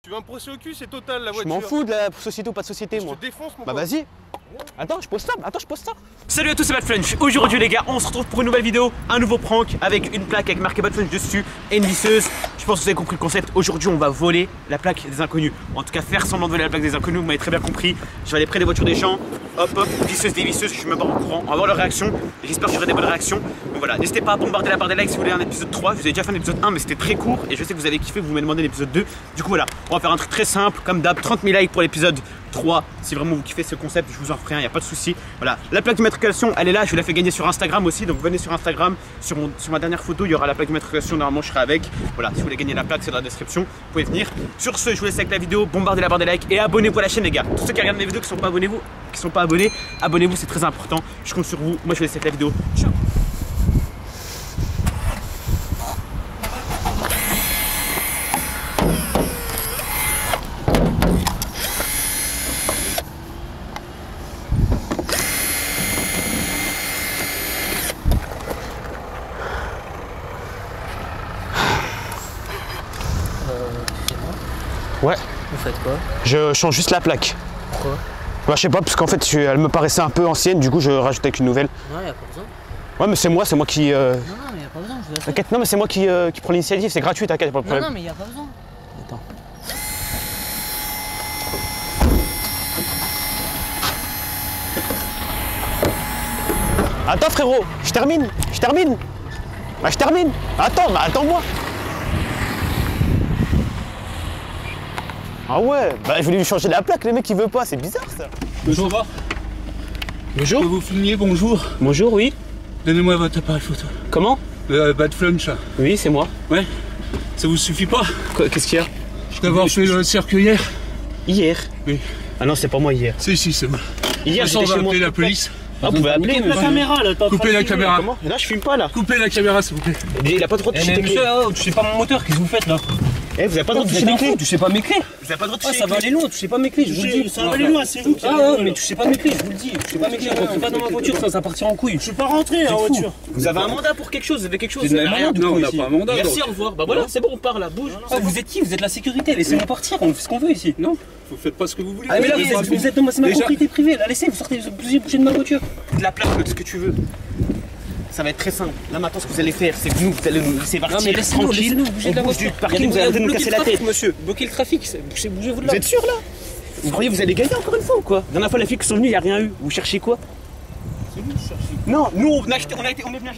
Tu vas me brosser au cul, c'est total la Je voiture. m'en fous de la société ou pas de société, moi. Je te défonce mon Bah pote. vas-y. Attends, je pose ça. Attends, je pose ça. Salut à tous, c'est Badflunch. Aujourd'hui les gars, on se retrouve pour une nouvelle vidéo, un nouveau prank avec une plaque avec marqué Badflunch dessus et une visseuse. Je pense que vous avez compris le concept. Aujourd'hui, on va voler la plaque des inconnus. En tout cas, faire semblant de voler la plaque des inconnus. Vous m'avez très bien compris. Je vais aller près des voitures des gens. Hop, hop, visseuse des visseuses. Je suis même pas au courant. On va voir leurs réactions. Et j'espère que j'aurai des bonnes réactions. Donc voilà, n'hésitez pas à bombarder la barre des likes si vous voulez un épisode 3. Je vous ai déjà fait un épisode 1, mais c'était très court. Et je sais que vous avez kiffé. Vous m'avez demandé l'épisode 2. Du coup, voilà, on va faire un truc très simple, comme d'hab. 30 000 likes pour l'épisode 3. Si vraiment vous kiffez ce concept, je vous en ferai un, il n'y a pas de souci. Voilà, la plaque d'immatriculation, elle est là, je vous la fais gagner sur Instagram aussi. Donc venez sur Instagram, sur ma dernière photo, il y aura la plaque d'immatriculation, normalement je serai avec. Voilà, si vous voulez gagner la plaque, c'est dans la description, vous pouvez venir. Sur ce, je vous laisse avec la vidéo, bombardez la barre des likes et abonnez-vous à la chaîne les gars. Tous ceux qui regardent mes vidéos qui sont pas abonnés, abonnez-vous, c'est très important. Je compte sur vous, moi je vous laisse avec la vidéo. Ciao. Ouais. Vous faites quoi? Je change juste la plaque. Pourquoi? Bah je sais pas, parce qu'en fait elle me paraissait un peu ancienne, du coup je rajoute avec une nouvelle. Non, y'a pas besoin. Ouais mais c'est moi qui... Non, mais y'a pas besoin, je vous assure. T'inquiète, non mais c'est moi qui prends l'initiative, c'est gratuit, t'inquiète, pas de problème. Non, mais y'a pas besoin. Attends. Attends frérot, je termine. Bah je termine. Attends, bah attends-moi. Ah ouais, bah je voulais lui changer la plaque, le mec il veut pas, c'est bizarre ça. Bonjour. Bonjour. Que vous filmiez, bonjour. Bonjour, oui. Donnez-moi votre appareil photo. Comment? Badflunch. Oui, c'est moi. Ouais. Ça vous suffit pas? Qu'est-ce qu'il y a? D'avoir fait le circuit hier? Hier? Oui. Ah non, c'est pas moi hier. Si, c'est moi. Hier, on j'étais va chez moi. appeler la police. Ah, vous pouvez appeler, La monsieur. caméra là, t'as Coupez la caméra. Comment? Là, je filme pas là. Coupez la caméra, s'il vous plaît. Il a pas le droit de toucher tes clés. touchez pas mon moteur, qu'est-ce que vous faites là? Eh, vous avez pas le droit de toucher mes clés. Touchez pas mes clés. Vous avez pas le droit de Ah, toucher ça les va clés. aller loin, touchez pas mes clés, je vous le dis. Ça va aller loin, c'est vous qui Ah, mais touchez pas mes clés, je vous le dis. Touchez pas mes clés, rentrez pas dans ma voiture, ça partira en couille. Je suis pas rentré en voiture. Vous avez un mandat pour quelque chose, vous avez quelque chose. Vous avez rien du Non, coup on n'a ici. pas un mandat. Merci, donc. au revoir. Bah voilà, c'est bon, on part là, bouge. Ah, vous êtes qui? Vous êtes la sécurité, laissez-moi partir, on fait ce qu'on veut ici. Non, vous faites pas ce que vous voulez. Ah, mais là, vous êtes dans c'est ma Déjà- propriété privée, là, laissez, vous sortez, vous bougez de ma voiture. De la plaque, de ce que tu veux. Ça va être très simple. Là maintenant, ce que vous allez faire, c'est que vous allez nous laisser partir. Non, mais laissez-nous tranquille. bouger On de la bouge voiture. du parking, vous allez nous casser la tête, monsieur. Bloquez le trafic, bougez-vous de là. Vous êtes sûr là? Vous croyez que vous allez gagner encore une fois ou quoi? La dernière fois, les filles qui sont venues, il n'y a rien eu. Vous cherchez quoi? C'est vous qui cherchez. Non, nous on est venu acheter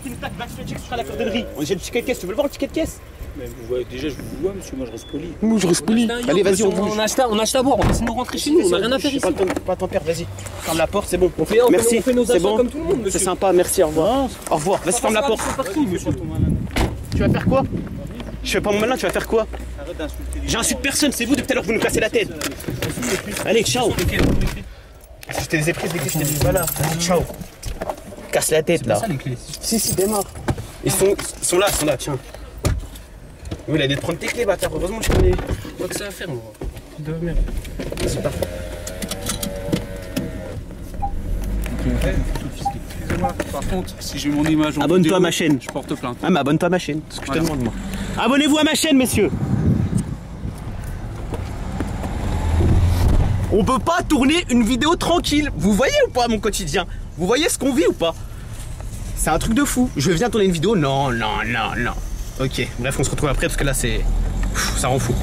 une plaque Badflunch sur la cordonnerie. J'ai le ticket de caisse, tu veux le voir le ticket de caisse? Mais vous voyez, déjà, je vous vois, monsieur, moi je reste poli. Moi je reste poli. Allez, vas-y, on bouge. On a acheté à boire, laissez-nous rentrer chez nous, on a rien à faire ici. Pas t'en perdre, vas-y. Ferme la porte, c'est bon. Merci, Merci, on fait nos c'est achats bon. comme tout le monde, C'est monsieur. sympa, merci, au revoir. Au revoir, vas-y, ferme la porte. Tu vas faire quoi? Je fais pas mon malin, tu vas faire quoi? J'insulte personne, c'est vous depuis tout à l'heure que vous nous cassez la tête. Allez, ciao. Je te les ai prises, les clés, je te les ai pas là. Vas-y, ciao. Casse la tête là. les clés. Si, démarre. Ils sont là, tiens. Oui, il a dû te prendre tes clés, bâtard. Heureusement que je connais. Quoi que ça à faire, moi. C'est parfait. Excusez-moi, par contre, si j'ai mon image en Abonne-toi vidéo, à ma chaîne. je porte plainte. Ah, mais abonne-toi à ma chaîne, c'est ce que je te Voilà. demande, moi. Abonnez-vous à ma chaîne, messieurs. On peut pas tourner une vidéo tranquille. Vous voyez ou pas mon quotidien? Vous voyez ce qu'on vit ou pas? C'est un truc de fou. Je viens tourner une vidéo. Non. Ok, bref, on se retrouve après parce que là, c'est... Ça rend fou.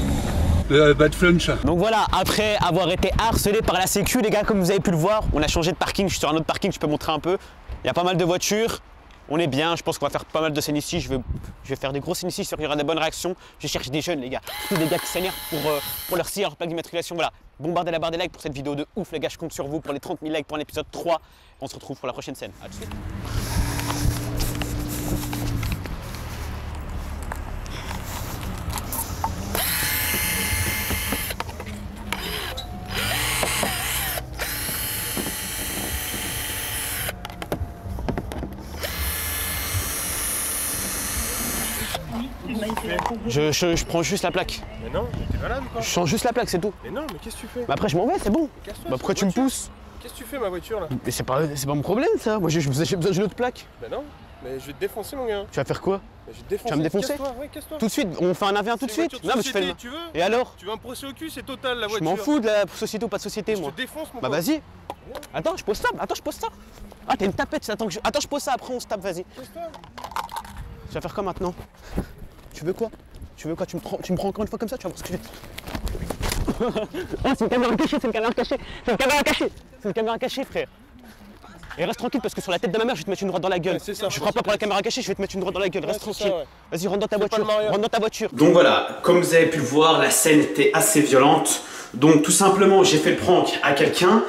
Badflunch. Donc voilà, après avoir été harcelé par la sécu, les gars, comme vous avez pu le voir, on a changé de parking. Je suis sur un autre parking, je peux montrer un peu. Il y a pas mal de voitures. On est bien, je pense qu'on va faire pas mal de scènes ici. Je vais faire des grosses scènes ici, sûr qu'il y aura des bonnes réactions. Je cherche des jeunes, les gars. Tous des gars qui s'énervent pour leur scier leur plaque d'immatriculation. Voilà, bombardez la barre des likes pour cette vidéo de ouf, les gars. Je compte sur vous pour les 30 000 likes pour l'épisode 3. On se retrouve pour la prochaine scène. A tout de suite. Je prends juste la plaque. Mais non, mais t'es malade ou quoi? Je change juste la plaque, c'est tout. Mais non, mais qu'est-ce que tu fais? Mais après, je m'en vais, c'est bon. Casse-toi, Bah c'est pourquoi ma tu me voiture. pousses? Qu'est-ce que tu fais ma voiture là? Mais c'est pas mon problème ça. Moi j'ai besoin d'une autre plaque. Mais non. Mais je vais te défoncer, mon gars. Tu vas faire quoi? Mais je vais te défoncer. Tu vas me défoncer? Casse-toi, ouais, casse-toi. Tout de suite, on fait un AV1 tout de C'est une suite? voiture Non, de mais je fais le. société, tu veux? Et alors? Tu veux un procès au cul, c'est total la Je voiture. m'en fous de la société ou pas de société, Je moi. te défonce, mon Bah gars. vas-y. Attends, je pose ça. Attends, je pose ça. Ah, t'as une tapette. Attends, attends, je pose ça. Après, on se tape. Vas-y. Casse-toi. Tu vas faire quoi maintenant? Tu veux quoi? Tu veux quoi? Tu me prends encore une fois comme ça? Tu vas voir ce que je fais. Ah, c'est une caméra cachée. C'est une caméra cachée. C'est une caméra cachée. C'est une caméra cachée, frère. Et reste tranquille parce que sur la tête de ma mère, je vais te mettre une droite dans la gueule. Ouais, c'est ça. Je crois pas pour la caméra cachée, je vais te mettre une droite dans la gueule. Reste Ouais, c'est tranquille. ça, ouais. Vas-y, rentre dans ta Fais pas voiture. le Mario. Rentre dans ta voiture. Donc voilà, comme vous avez pu le voir, la scène était assez violente. Donc tout simplement, j'ai fait le prank à quelqu'un.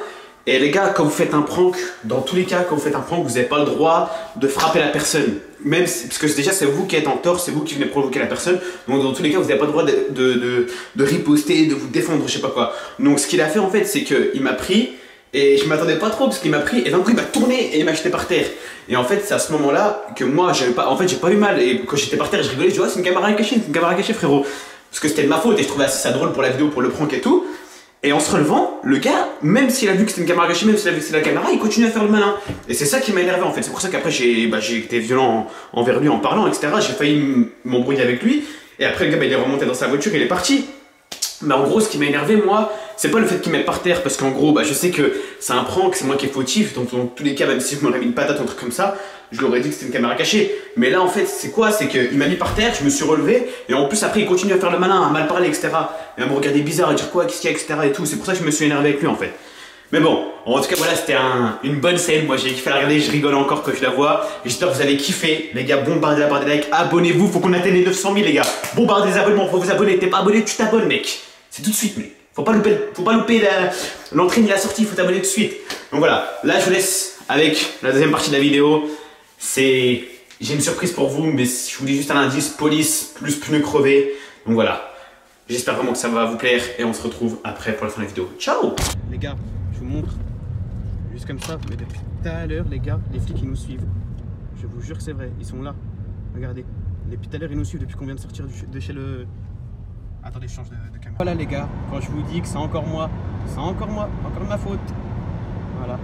Et les gars, quand vous faites un prank, dans tous les cas, quand vous faites un prank, vous n'avez pas le droit de frapper la personne. Même si, parce que déjà, c'est vous qui êtes en tort, c'est vous qui venez provoquer la personne. Donc dans tous les cas, vous n'avez pas le droit de riposter, de vous défendre, je sais pas quoi. Donc ce qu'il a fait en fait, c'est qu'il m'a pris. Et je m'attendais pas trop parce qu'il m'a pris et d'un coup il m'a tourné et il m'a jeté par terre. Et en fait c'est à ce moment là que moi j'avais pas, en fait j'ai pas eu mal. Et quand j'étais par terre je rigolais, je dis ouais c'est une caméra cachée, c'est une caméra cachée frérot. Parce que c'était de ma faute et je trouvais ça drôle pour la vidéo, pour le prank et tout. Et en se relevant, le gars, même s'il a vu que c'était une caméra cachée, même s'il a vu que c'était la caméra, il continue à faire le malin. Et c'est ça qui m'a énervé en fait. C'est pour ça qu'après j'ai été violent envers lui en parlant, etc. J'ai failli m'embrouiller avec lui. Et après le gars il est remonté dans sa voiture et il est parti. Mais en gros, ce qui m'a énervé, moi, c'est pas le fait qu'il mette par terre, parce qu'en gros, je sais que c'est un prank, c'est moi qui est fautif, donc dans tous les cas, même si je m'aurais mis une patate ou un truc comme ça, je l'aurais dit que c'était une caméra cachée. Mais là, en fait, c'est quoi? C'est qu'il m'a mis par terre, je me suis relevé, et en plus, après, il continue à faire le malin, à mal parler, etc. Et à me regarder bizarre, à dire quoi, qu'est-ce qu'il y a, etc. et tout. C'est pour ça que je me suis énervé avec lui, en fait. Mais bon, en tout cas, voilà, c'était une bonne scène. Moi, j'ai kiffé la regarder, je rigole encore quand je la vois. Et j'espère que vous avez kiffé. Les gars, bombardez la barre des likes, abonnez-vous, faut qu'on atteigne les 900 000, les gars. Bombardez les abonnements, faut vous abonner. T'es pas abonné, tu t'abonnes, mec. C'est tout de suite, mec. Faut pas louper l'entrée ni la sortie, faut t'abonner tout de suite. Donc voilà, là je vous laisse avec la deuxième partie de la vidéo. J'ai une surprise pour vous, mais je vous dis juste un indice, police plus pneus crevés. Donc voilà, j'espère vraiment que ça va vous plaire et on se retrouve après pour la fin de la vidéo. Ciao. Les gars, je vous montre, juste comme ça, mais depuis tout à l'heure les gars, les flics ils nous suivent. Je vous jure que c'est vrai, ils sont là. Regardez, depuis tout à l'heure ils nous suivent depuis qu'on vient de sortir de chez le... Attendez, je change de caméra. Voilà les gars, quand je vous dis que c'est encore moi, encore de ma faute. Voilà.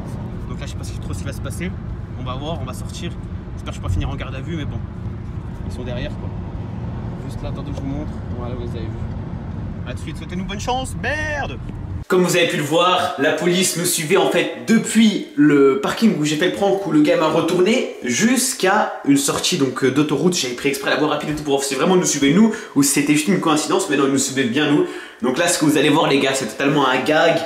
Donc là je sais pas trop ce qui va se passer. On va voir, on va sortir. J'espère que je vais pas finir en garde à vue, mais bon. Ils sont derrière quoi. Juste là, attendez, je vous montre. Voilà, vous les avez vus. A tout de suite, souhaitez-nous bonne chance, merde! Comme vous avez pu le voir, la police me suivait en fait depuis le parking où j'ai fait le prank, où le gars m'a retourné, jusqu'à une sortie donc d'autoroute. J'avais pris exprès la voie rapide et tout pour voir si vraiment nous suivait nous ou si c'était juste une coïncidence, mais non, ils nous suivaient bien nous. Donc là, ce que vous allez voir les gars, c'est totalement un gag.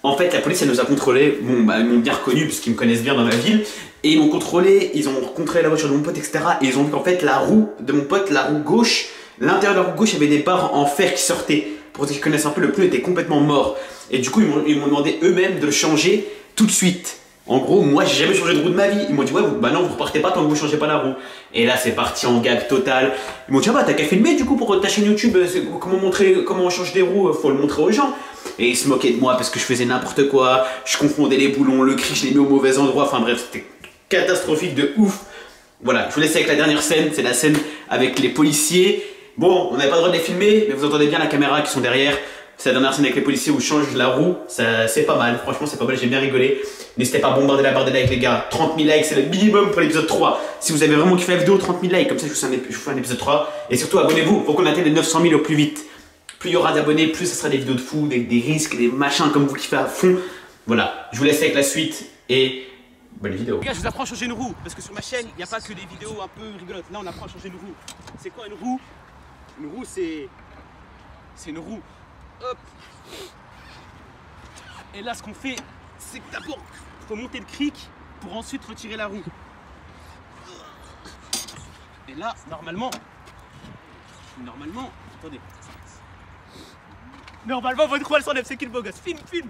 En fait, la police elle nous a contrôlé. Bon, ils m'ont bien reconnu parce qu'ils me connaissent bien dans la ville. Et ils m'ont contrôlé, ils ont contrôlé la voiture de mon pote, etc. Et ils ont vu qu'en fait, la roue de mon pote, la roue gauche, l'intérieur de la roue gauche, il y avait des barres en fer qui sortaient. Pour ceux qui connaissent un peu, le pneu était complètement mort. Et du coup, ils m'ont demandé eux-mêmes de le changer tout de suite. En gros, moi, j'ai jamais changé de roue de ma vie. Ils m'ont dit, ouais, bah non, vous repartez pas tant que vous changez pas la roue. Et là, c'est parti en gag total. Ils m'ont dit, ah bah, t'as qu'à filmer du coup pour ta chaîne YouTube. Comment on change des roues, faut le montrer aux gens. Et ils se moquaient de moi parce que je faisais n'importe quoi. Je confondais les boulons, le cri, je l'ai mis au mauvais endroit. Enfin bref, c'était catastrophique de ouf. Voilà, je vous laisse avec la dernière scène. C'est la scène avec les policiers. Bon, on n'avait pas le droit de les filmer, mais vous entendez bien la caméra qui sont derrière. C'est la dernière scène avec les policiers où je change la roue. C'est pas mal, franchement c'est pas mal, j'ai bien rigolé. N'hésitez pas à bombarder la barre des likes les gars. 30 000 likes, c'est le minimum pour l'épisode 3. Si vous avez vraiment kiffé la vidéo, 30 000 likes, comme ça je vous fais un épisode 3. Et surtout abonnez-vous, pour qu'on atteigne les 900 000 au plus vite. Plus il y aura d'abonnés, plus ce sera des vidéos de fou, des risques, des machins comme vous kiffez à fond. Voilà, je vous laisse avec la suite et bonne vidéo. Les gars, je vous apprends à changer une roue, parce que sur ma chaîne, il n'y a pas que des vidéos un peu rigolotes. Là, on apprend à changer une roue. C'est quoi une roue? Une roue, c'est une roue. Hop. Et là, ce qu'on fait, c'est que d'abord, il faut monter le cric pour ensuite retirer la roue. Et là, normalement, attendez. Normalement, votre roue, elle s'enlève. C'est qui le beau gosse? Filme.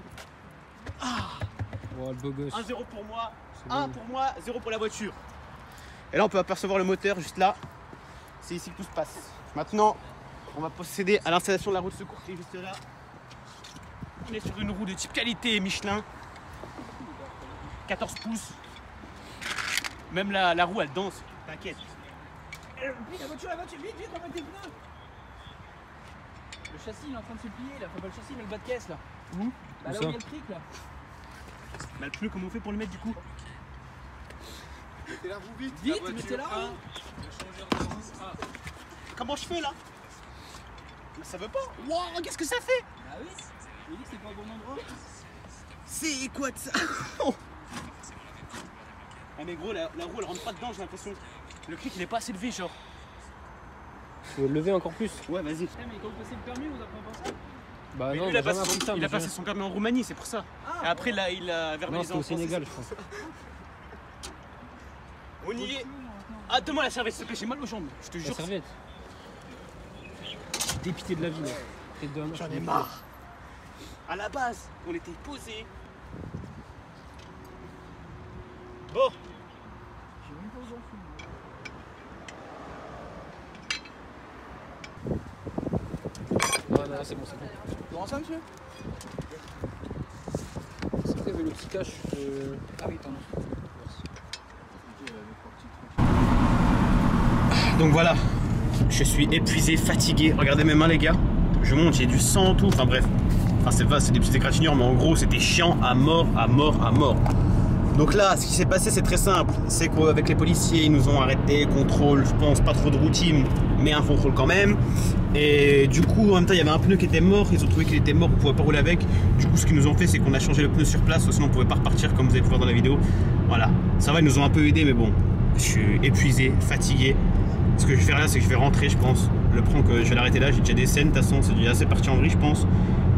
Ah. Oh, le beau gosse. 1-0 pour moi, 1 pour moi, 0 pour la voiture. Et là, on peut apercevoir le moteur juste là. C'est ici que tout se passe. Maintenant, on va procéder à l'installation de la roue de secours qui est juste là. On est sur une roue de type qualité Michelin. 14 pouces. Même la roue, elle danse. T'inquiète. La voiture, vite, remets tes pneus. Le châssis il est en train de se plier là, faut pas le châssis mais le bas de caisse là. Où? Bah là où il y a le cric là. Bah le pneu, comment on fait pour le mettre du coup? Mettez la roue vite. Vite, mettez la roue. Comment je fais là? Mais ça veut pas. Waouh, qu'est-ce que ça fait? Ah oui. Il dit que c'est pas au bon endroit. C'est quoi de ça? Ah mais gros, la roue elle rentre pas dedans, j'ai l'impression. Le cric il est pas assez levé, genre. Tu veux le lever encore plus? Ouais, vas-y. Eh, mais quand vous passez le permis, vous apprenez pas ça? Bah Mais non, lui, on a jamais appris ça. il a monsieur. passé son permis en Roumanie, c'est pour ça. Et après, là, il a Non, verbalisé c'était en au français. Sénégal, je crois. On y est. Ah, donne-moi la serviette, s'il te plaît, j'ai mal aux jambes. Je te La jure. serviette. Dépité de la vie, là. J'en ai marre. À la base, on était posés. Bon. Ouais, non, c'est bon, c'est bon. Vous renseignez, monsieur? C'est qu'il y avait le petit cache. Ah oui, pardon. Donc voilà, je suis épuisé, fatigué. Regardez mes mains, les gars. Je monte, j'ai du sang, tout. Enfin bref. Enfin, c'est des petites égratignures, mais en gros, c'était chiant à mort, à mort, à mort. Donc là, ce qui s'est passé, c'est très simple. C'est qu'avec les policiers, ils nous ont arrêtés, contrôle, je pense, pas trop de routine, mais un contrôle quand même. Et du coup, en même temps, il y avait un pneu qui était mort. Ils ont trouvé qu'il était mort, on pouvait pas rouler avec. Du coup, ce qu'ils nous ont fait, c'est qu'on a changé le pneu sur place, sinon on pouvait pas repartir, comme vous avez pu voir dans la vidéo. Voilà. Ça va, ils nous ont un peu aidés, mais bon, je suis épuisé, fatigué. Ce que je vais faire là, c'est que je vais rentrer, je pense. Le prank, je vais l'arrêter là. J'ai déjà des scènes, de toute façon, c'est déjà assez parti en vrille, je pense.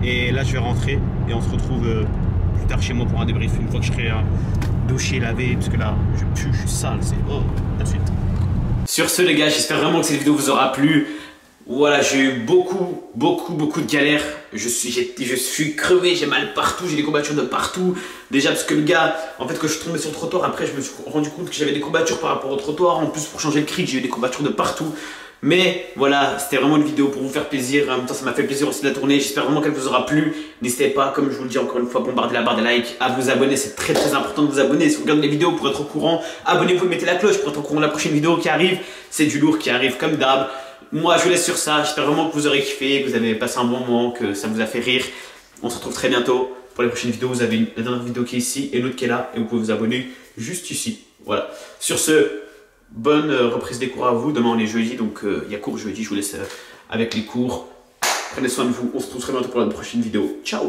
Et là, je vais rentrer et on se retrouve plus tard chez moi pour un débrief. Une fois que je serai douché, lavé, parce que là, je pue, je suis sale. C'est oh, à de suite. Sur ce, les gars, j'espère vraiment que cette vidéo vous aura plu. Voilà, j'ai eu beaucoup de galères. Je suis crevé, j'ai mal partout, j'ai des courbatures de partout. Déjà parce que le gars, en fait, quand je suis tombé sur le trottoir, après je me suis rendu compte que j'avais des courbatures par rapport au trottoir. En plus, pour changer le cric, j'ai eu des courbatures de partout. Mais voilà, c'était vraiment une vidéo pour vous faire plaisir. En même temps, ça m'a fait plaisir aussi de la tourner. J'espère vraiment qu'elle vous aura plu. N'hésitez pas, comme je vous le dis encore une fois, bombarder la barre des likes, à vous abonner. C'est très important de vous abonner. Si vous regardez les vidéos pour être au courant, abonnez-vous et mettez la cloche pour être au courant de la prochaine vidéo qui arrive. C'est du lourd qui arrive comme d'hab. Moi, je vous laisse sur ça. J'espère vraiment que vous aurez kiffé, que vous avez passé un bon moment, que ça vous a fait rire. On se retrouve très bientôt pour les prochaines vidéos. Vous avez la dernière vidéo qui est ici et l'autre qui est là. Et vous pouvez vous abonner juste ici. Voilà. Sur ce, bonne reprise des cours à vous. Demain, on est jeudi, donc il y a cours jeudi. Je vous laisse avec les cours. Prenez soin de vous. On se retrouve très bientôt pour la prochaine vidéo. Ciao!